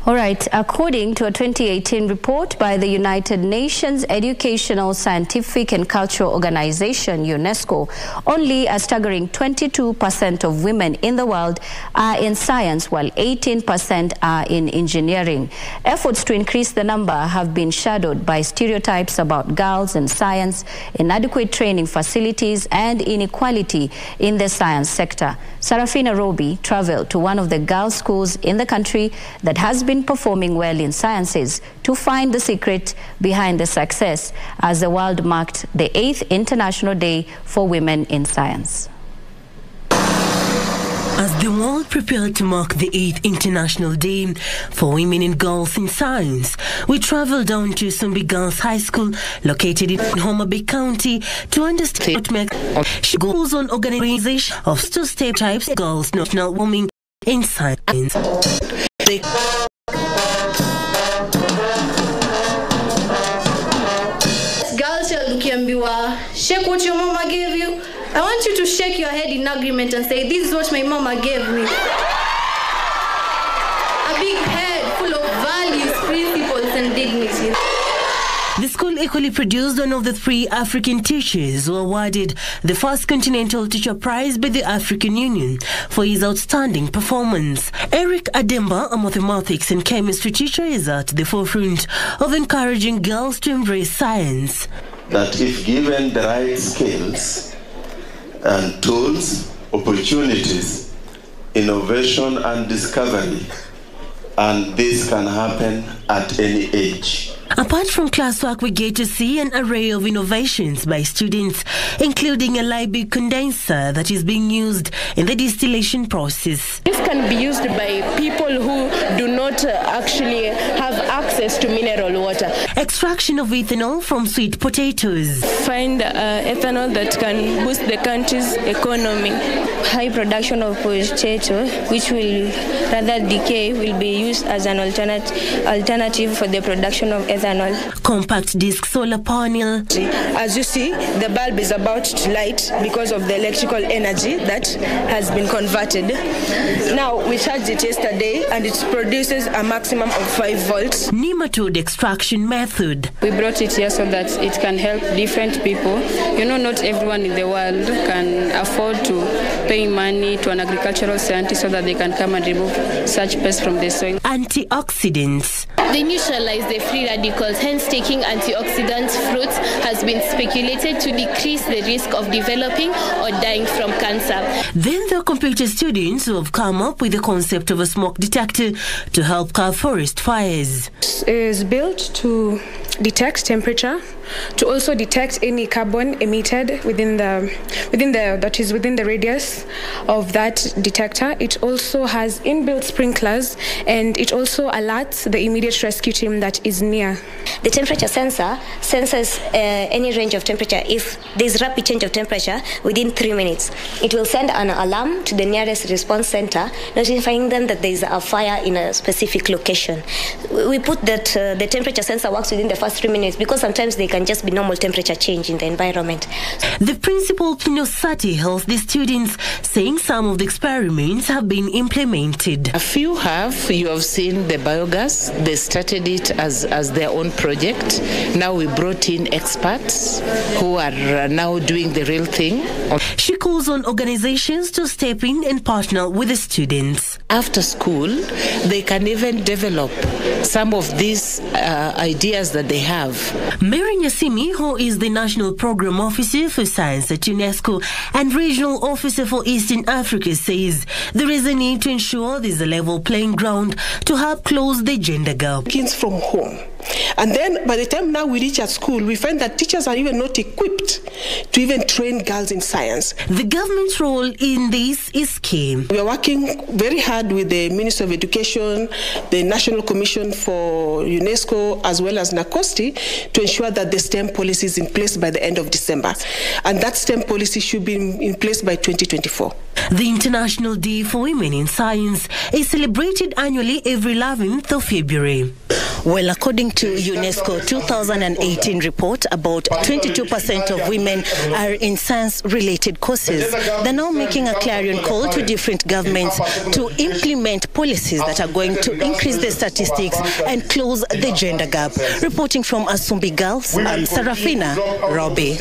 All right, according to a 2018 report by the United Nations Educational, Scientific and Cultural Organization, UNESCO, only a staggering 22% of women in the world are in science, while 18% are in engineering. Efforts to increase the number have been shadowed by stereotypes about girls in science, inadequate training facilities, and inequality in the science sector. Sarafina Robi traveled to one of the girls' schools in the country that has been performing well in sciences to find the secret behind the success as the world marked the 8th International Day for Women in Science. As the world prepared to mark the 8th International Day for Women and Girls in Science, we traveled down to Sumbi Girls High School, located in Homa Bay County, to understand what she goes on organization of two stereotypes girls national women in science. Girls ukiambiwa shake what your mama gave you. I want you to shake your head in agreement and say, this is what my mama gave me. A big head full of values, principles and dignity. The school equally produced one of the 3 African teachers who awarded the first Continental Teacher Prize by the African Union for his outstanding performance. Eric Ademba, a mathematics and chemistry teacher, is at the forefront of encouraging girls to embrace science. That if given the right skills and tools, opportunities, innovation and discovery, and this can happen at any age. Apart from classwork, we get to see an array of innovations by students, including a Liebig condenser that is being used in the distillation process. This can be used by people who do not actually have access to mineral water. Extraction of ethanol from sweet potatoes. Find ethanol that can boost the country's economy. High production of potato, which will rather decay, will be used as an alternative for the production of ethanol. Compact disc solar panel. As you see, the bulb is about to light because of the electrical energy that has been converted. Now we charged it yesterday and it produces a maximum of 5 volts. Nematode extraction method. We brought it here so that it can help different people. You know, not everyone in the world can afford to pay money to an agricultural scientist so that they can come and remove such pests from the soil. Antioxidants. They neutralize the free radicals, hence taking antioxidant fruits has been speculated to decrease the risk of developing or dying from cancer. Then there are computer students who have come up with the concept of a smoke detector to help curb forest fires. It is built to detect temperature, to also detect any carbon emitted within the radius of that detector. It also has inbuilt sprinklers, and it also alerts the immediate rescue team that is near. The temperature sensor senses any range of temperature. If there's rapid change of temperature within 3 minutes, it will send an alarm to the nearest response center, notifying them that there's a fire in a specific location. We put that the temperature sensor works within the first 3 minutes because sometimes they can just be normal temperature change in the environment. The principal Pino Sati helps the students, saying some of the experiments have been implemented. A few have. You have seen the biogas. They started it as their own project. Now we brought in experts who are now doing the real thing. She calls on organizations to step in and partner with the students. After school, they can even develop some of these ideas that they have. Mary Nyasimi, who is the National Program Officer for Science at UNESCO and Regional Officer for Eastern Africa, says there is a need to ensure there's a level playing ground to help close the gender gap. Kids from home. And then by the time now we reach at school, we find that teachers are even not equipped to even train girls in science. The government's role in this is key. We are working very hard with the Ministry of Education, the National Commission for UNESCO, as well as NACOSTI, to ensure that the STEM policy is in place by the end of December. And that STEM policy should be in place by 2024. The International Day for Women in Science is celebrated annually every 11th of February. Well, according to UNESCO 2018 report, about 22% of women are in science-related courses. They're now making a clarion call to different governments to implement policies that are going to increase the statistics and close the gender gap. Reporting from Asumbi Girls, I'm Sarafina Robbie.